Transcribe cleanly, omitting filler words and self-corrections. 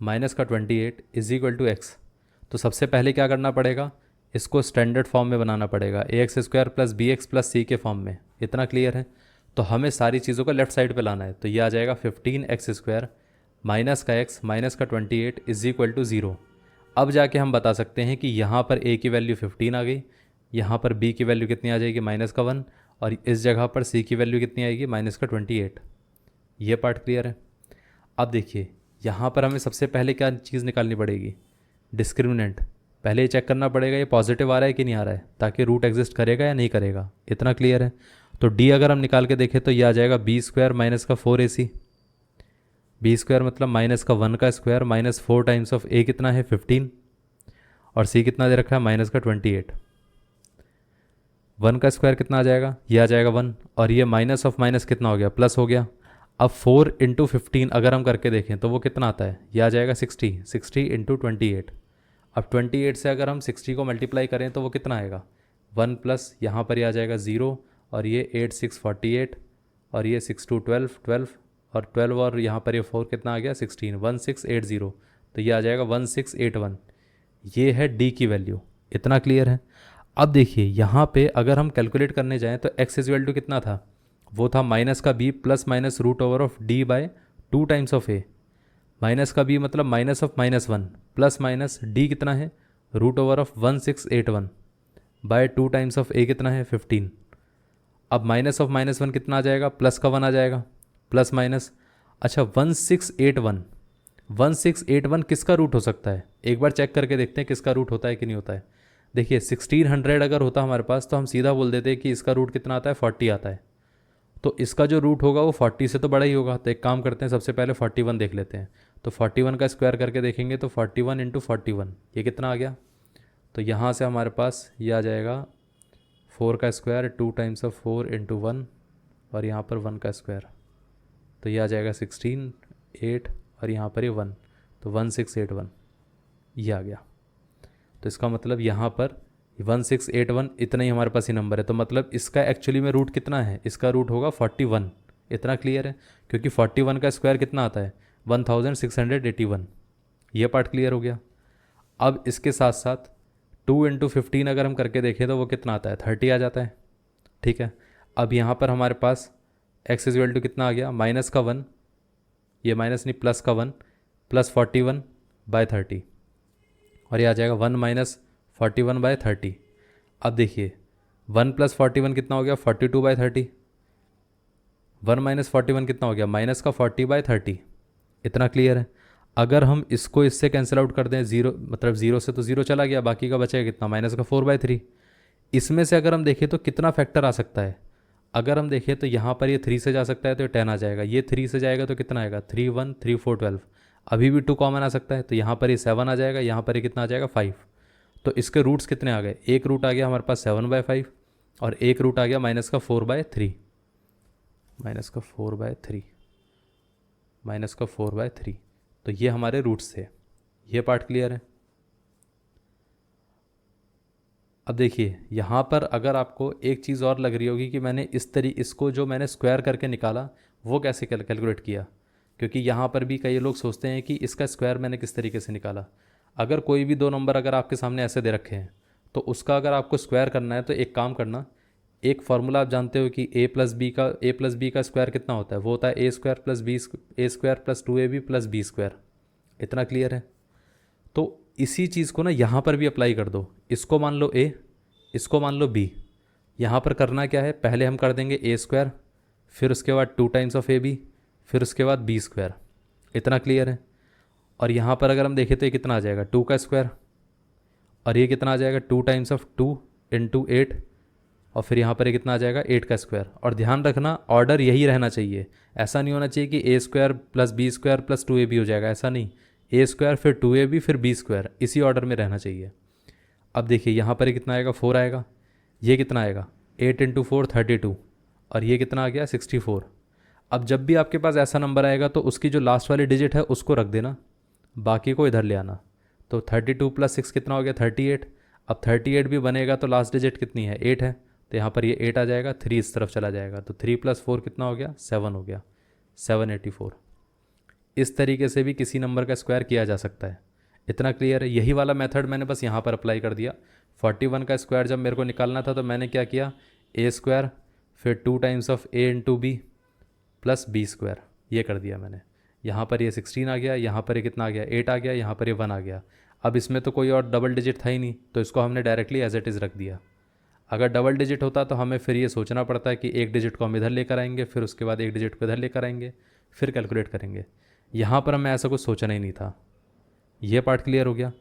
Minus का 28 is equal to x. तो सबसे पहले क्या करना पड़ेगा, इसको स्टैंडर्ड फॉर्म में बनाना पड़ेगा, A X square plus B X plus C के फॉर्म में। इतना क्लियर है। तो हमें सारी चीज़ों को लेफ्ट साइड पे लाना है। तो ये आ जाएगा 15x² माइनस का x माइनस का 28 इज इक्वल टू 0। अब जाके हम बता सकते हैं कि यहाँ पर a की वैल्यू 15 आ गई, यहाँ पर b की वैल्यू कितनी आ जाएगी, माइनस का 1, और इस जगह पर c की वैल्यू कितनी आएगी, माइनस का 28। ये पार्ट क्लियर है। अब देखिए यहाँ पर हमें सबसे पहले क्या चीज़ निकालनी पड़ेगी, डिस्क्रिमिनेंट। पहले ये चेक करना पड़ेगा ये पॉजिटिव आ रहा है कि नहीं आ रहा है, ताकि रूट एग्जिस्ट करेगा या नहीं करेगा। इतना क्लियर है। तो डी अगर हम निकाल के देखें तो ये आ जाएगा b² माइनस का 4ac। b² मतलब माइनस का 1 का square minus 4 times of a कितना है 15, और c कितना दे रखा है माइनस का 28। 1 का स्क्वायर कितना आ जाएगा, ये आ जाएगा 1, और ये माइनस ऑफ माइनस कितना हो गया, प्लस हो गया। अब 4 इंटू 15 अगर हम करके देखें तो वो कितना आता है, ये आ जाएगा 60, 60 इंटू 28। अब 28 से अगर हम 60 को मल्टीप्लाई करें तो वो कितना आएगा, 1 प्लस यहाँ पर ये आ जाएगा 0, और ये 8 6 48, और ये 6 2 12 12, और 12 और यहाँ पर ये 4 कितना आ गया 16, 1680। तो ये आ जाएगा 1681। ये है डी की वैल्यू। इतना क्लियर है। अब देखिए यहाँ पे अगर हम कैलकुलेट करने जाएँ तो एक्स इज वैल्यू कितना था, वो था माइनस का B plus minus root over of D by 2 times of A. Minus का बी मतलब minus of -1 plus minus D कितना है, root over of 1681 by 2 times of A कितना है 15। अब माइनस ऑफ -1 कितना आ जाएगा, प्लस का 1 आ जाएगा, प्लस माइनस। अच्छा 1681 किसका रूट हो सकता है, एक बार चेक करके देखते हैं किसका रूट होता है कि नहीं होता है। देखिए 1600 अगर होता हमारे पास तो हम सीधा बोल देते कि इसका रूट कितना आता है, 40 आता है। तो इसका जो रूट होगा वो 40 से तो बड़ा ही होगा। तो एक काम करते हैं, सबसे पहले 41 देख लेते हैं। तो 41 का स्क्वायर करके देखेंगे तो 41 इंटू 41 ये कितना आ गया। तो यहाँ से हमारे पास ये आ जाएगा 4 का स्क्वायर 2 टाइम्स ऑफ 4 इंटू 1, और यहाँ पर 1 का स्क्वायर। तो ये आ जाएगा 16 8, और यहाँ पर ये 1, तो 1681 ये आ गया। तो इसका मतलब यहाँ पर 1681 इतना ही हमारे पास ही नंबर है। तो मतलब इसका एक्चुअली में रूट कितना है, इसका रूट होगा 41। इतना क्लियर है, क्योंकि 41 का स्क्वायर कितना आता है 1681। ये पार्ट क्लियर हो गया। अब इसके साथ साथ 2 इंटू 15 अगर हम करके देखें तो वो कितना आता है 30 आ जाता है। ठीक है। अब यहाँ पर हमारे पास एक्स इज इक्वल टू कितना आ गया, माइनस का 1, ये माइनस नहीं प्लस का 1 प्लस 41 बाय 30, और ये आ जाएगा 1 माइनस 41 बाय 30। अब देखिए 1 प्लस 41 कितना हो गया 42 बाय 30, 1 माइनस 41 कितना हो गया माइनस का 40 बाय 30। इतना क्लियर है। अगर हम इसको इससे कैंसिल आउट कर दें, जीरो मतलब जीरो से तो जीरो चला गया, बाकी का बचेगा कितना माइनस का 4/3। इसमें से अगर हम देखें तो कितना फैक्टर आ सकता है, अगर हम देखें तो यहाँ पर ये 3 से जा सकता है तो 10 आ जाएगा, ये 3 से जाएगा तो कितना आएगा 3 1 3 4 12। अभी भी 2 कॉमन आ सकता है तो यहाँ पर ये 7 आ जाएगा, यहाँ पर ये कितना आ जाएगा 5। तो इसके रूट्स कितने आ गए, एक रूट आ गया हमारे पास 7/5, और एक रूट आ गया माइनस का 4/3, माइनस का 4/3, माइनस का 4/3। तो ये हमारे रूट्स थे। ये पार्ट क्लियर है। अब देखिए यहाँ पर अगर आपको एक चीज़ और लग रही होगी कि मैंने इसको जो मैंने स्क्वायर करके निकाला वो कैसे कैलकुलेट किया, क्योंकि यहाँ पर भी कई लोग सोचते हैं कि इसका स्क्वायर मैंने किस तरीके से निकाला। अगर कोई भी दो नंबर अगर आपके सामने ऐसे दे रखे हैं तो उसका अगर आपको स्क्वायर करना है तो एक काम करना, एक फार्मूला आप जानते हो कि a प्लस बी का स्क्वायर कितना होता है, वो होता है a square plus plus 2ab plus B square. इतना क्लियर है। तो इसी चीज़ को ना यहाँ पर भी अप्लाई कर दो, इसको मान लो a, इसको मान लो b। यहाँ पर करना क्या है, पहले हम कर देंगे a स्क्वायर, फिर उसके बाद 2 टाइम्स ऑफ ab, फिर उसके बाद b स्क्वायर। इतना क्लियर है। और यहाँ पर अगर हम देखें तो ये कितना आ जाएगा 2 का स्क्वायर, और ये कितना आ जाएगा 2 टाइम्स ऑफ 2 इंटू 8, और फिर यहाँ पर ये कितना आ जाएगा 8 का स्क्वायर। और ध्यान रखना ऑर्डर यही रहना चाहिए, ऐसा नहीं होना चाहिए कि a square plus B square plus 2ab हो जाएगा, ऐसा नहीं। a स्क्वायर फिर 2ab फिर b स्क्वायर, इसी ऑर्डर में रहना चाहिए। अब देखिए यहाँ पर ये कितना आएगा 4 आएगा, ये कितना आएगा 8 इंटू 4 32, और ये कितना आ गया 64। अब जब भी आपके पास ऐसा नंबर आएगा तो उसकी जो लास्ट वाली डिजिट है उसको रख देना, बाकी को इधर ले आना। तो 32 प्लस 6 कितना हो गया 38। अब 38 भी बनेगा तो लास्ट डिजिट कितनी है 8 है, तो यहाँ पर ये 8 आ जाएगा, 3 इस तरफ चला जाएगा, तो 3 + 4 कितना हो गया 7 हो गया, 784। इस तरीके से भी किसी नंबर का स्क्वायर किया जा सकता है। इतना क्लियर है? यही वाला मेथड मैंने बस यहाँ पर अप्लाई कर दिया। 41 का स्क्वायर जब मेरे को निकालना था तो मैंने क्या किया, ए स्क्वायर फिर 2 times of A into B plus B square, ये कर दिया मैंने। यहाँ पर ये 16 आ गया, यहाँ पर ये कितना आ गया, 8 आ गया, यहाँ पर ये 1 आ गया। अब इसमें तो कोई और डबल डिजिट था ही नहीं, तो इसको हमने डायरेक्टली एज इट इज़ रख दिया। अगर डबल डिजिट होता तो हमें फिर ये सोचना पड़ता है कि एक डिजिट को हम इधर लेकर आएंगे, फिर उसके बाद एक डिजिट को इधर लेकर आएंगे, फिर कैलकुलेट करेंगे। यहाँ पर हमें ऐसा कुछ सोचना ही नहीं था। ये पार्ट क्लियर हो गया।